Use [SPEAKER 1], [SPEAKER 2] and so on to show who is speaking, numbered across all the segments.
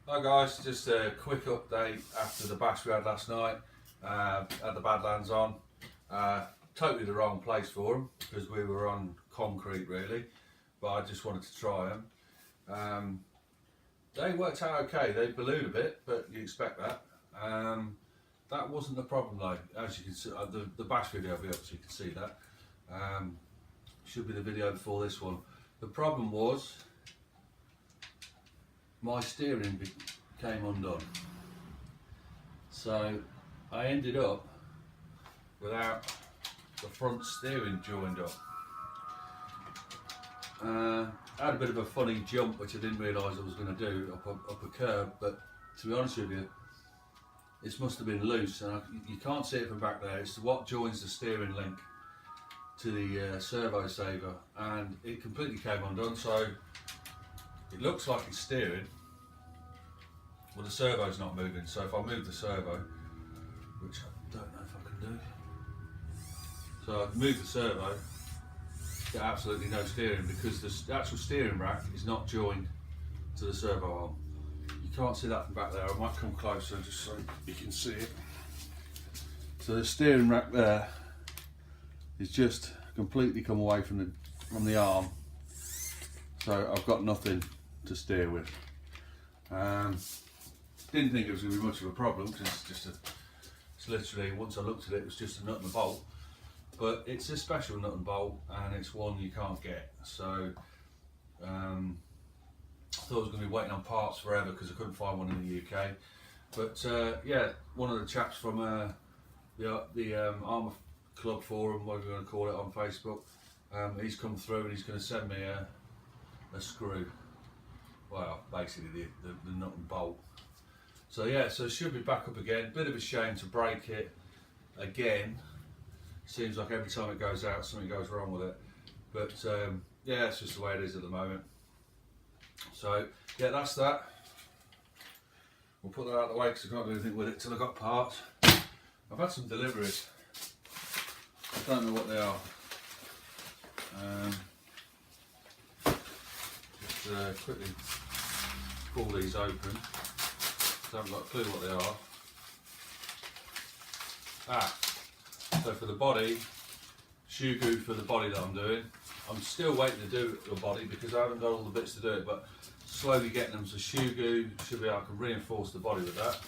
[SPEAKER 1] Hi guys, just a quick update after the bash we had last night. Had the Badlands on. Totally the wrong place for them because we were on concrete really, but I just wanted to try them. They worked out okay. They ballooned a bit, but you expect that. That wasn't the problem though. As you can see, the bash video will be up so you can see that. Should be the video before this one. The problem was my steering came undone, so I ended up without the front steering joined up. I had a bit of a funny jump which I didn't realise I was going to do up a curb, but to be honest with you, this must have been loose, and you can't see it from back there. It's what joins the steering link to the servo saver, and it completely came undone. So it looks like it's steering, well the servo's not moving, so if I move the servo, which I don't know if I can do, so I can move the servo, get absolutely no steering because the actual steering rack is not joined to the servo arm. You can't see that from back there. I might come closer just so you can see it. So the steering rack there is just completely come away from the arm, so I've got nothing to steer with. Didn't think it was going to be much of a problem because it's literally, once I looked at it, it was just a nut and a bolt, but it's a special nut and bolt and it's one you can't get. So I thought I was going to be waiting on parts forever because I couldn't find one in the UK. But yeah, one of the chaps from the Arrma club forum, whatever you want to call it, on Facebook, he's come through and he's going to send me a screw, well basically the nut and bolt. So yeah, so it should be back up again. Bit of a shame to break it again. Seems like every time it goes out something goes wrong with it, but yeah, it's just the way it is at the moment. So yeah, that's that. We'll put that out of the way because I can't do anything with it till I got parts. I've had some deliveries. I don't know what they are. Just quickly pull these open. I haven't got a clue what they are. So for the body, shoe goo for the body that I'm doing. I'm still waiting to do the body because I haven't got all the bits to do it, but slowly getting them. So shoe goo should be able to reinforce the body with that.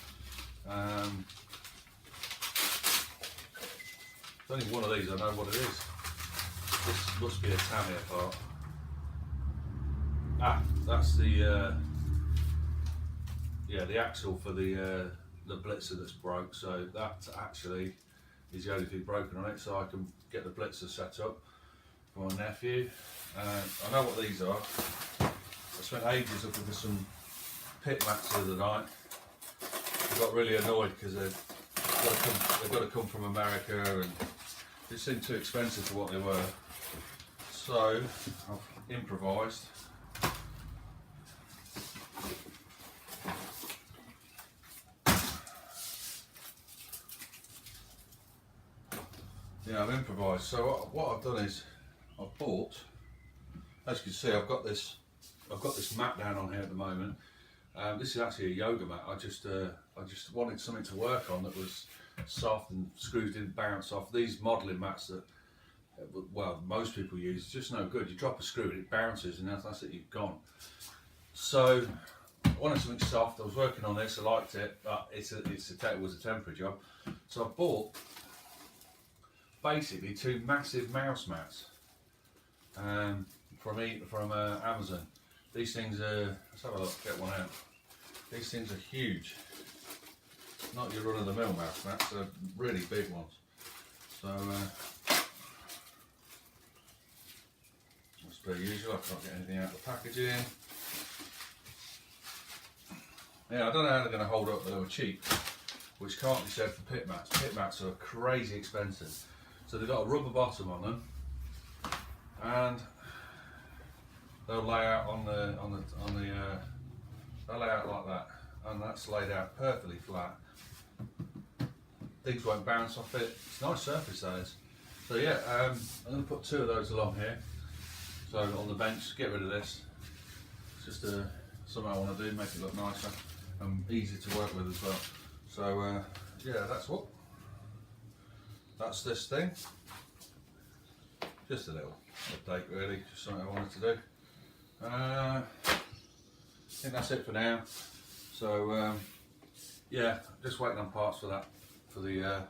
[SPEAKER 1] There's only one of these, I know what it is. This must be a Tamiya part. That's the yeah, the axle for the blitzer that's broke. So that actually is the only thing broken on it. So I can get the blitzer set up for my nephew. I know what these are. I spent ages looking for some pit mats the other night. I got really annoyed because they've got to come from America and it seemed too expensive for what they were. So I've improvised. Yeah, I've improvised. So what I've done is I've bought, as you can see, I've got this mat down on here at the moment. This is actually a yoga mat. I just wanted something to work on that was soft and screws didn't bounce off. These modelling mats that, well, most people use, it's just no good. You drop a screw and it bounces and that's it, you've gone. So I wanted something soft. I was working on this, I liked it, but it was a temporary job. So I bought basically two massive mouse mats from Amazon. These things are, let's have a look, get one out. These things are huge. Not your run-of-the-mill mouse mats, they're really big ones. So as per usual, I can't get anything out of the packaging. Yeah, I don't know how they're going to hold up, but they were cheap, which can't be said for pit mats. Pit mats are crazy expensive. So they've got a rubber bottom on them, and they'll lay out they'll lay out like that, and that's laid out perfectly flat. Things won't bounce off it. It's a nice surface that is. So yeah, I'm going to put two of those along here. So on the bench, get rid of this. It's just something I want to do, make it look nicer. and easy to work with as well. So yeah, that's this thing. Just a little update really, just something I wanted to do. I think that's it for now. So yeah, just waiting on parts for that, for the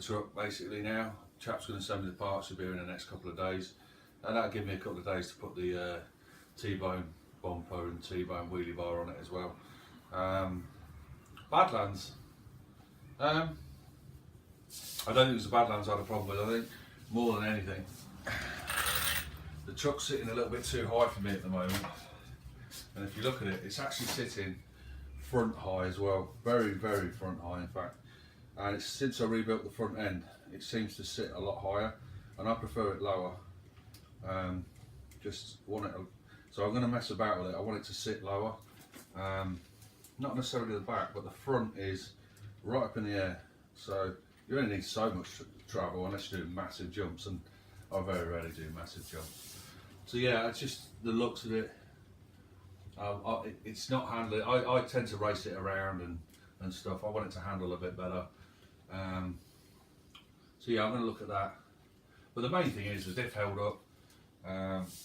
[SPEAKER 1] truck basically now. Chap's going to send me the parts, will be here in the next couple of days, and that'll give me a couple of days to put the T-bone bumper and T-bone wheelie bar on it as well. Badlands. I don't think it was the Badlands I had a problem with. I think more than anything, the truck's sitting a little bit too high for me at the moment. And if you look at it, it's actually sitting front high as well. Very, very front high in fact. And it's, since I rebuilt the front end, it seems to sit a lot higher, and I prefer it lower. Just want it, so I'm going to mess about with it. I want it to sit lower. Not necessarily the back, but the front is right up in the air. So you only need so much travel unless you're doing massive jumps, and I very rarely do massive jumps. So yeah, it's just the looks of it. It's not handling. I tend to race it around and stuff. I want it to handle a bit better. So yeah, I'm going to look at that. But the main thing is the diff held up.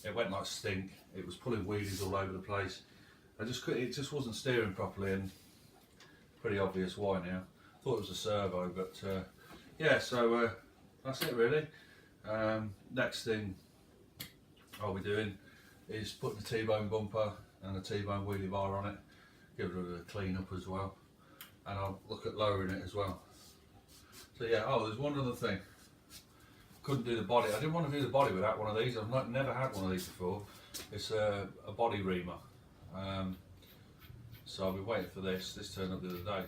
[SPEAKER 1] It went like stink. It was pulling wheelies all over the place. It just wasn't steering properly, and pretty obvious why now. Thought it was a servo, but yeah. So that's it really. Next thing I'll be doing is putting the T-bone bumper and the T-bone wheelie bar on it. Give it a clean up as well, and I'll look at lowering it as well. So yeah, oh, there's one other thing. Couldn't do the body. I didn't want to do the body without one of these. I've never had one of these before. It's a body reamer. So I've been waiting for this. This turned up the other day.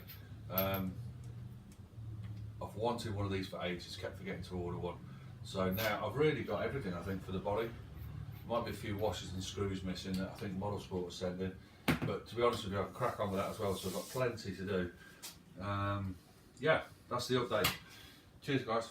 [SPEAKER 1] I've wanted one of these for ages, kept forgetting to order one. So now I've really got everything I think for the body. Might be a few washers and screws missing that I think Model Sport was sending. But to be honest with you, I can crack on with that as well, so I've got plenty to do. Yeah, that's the update. Cheers guys.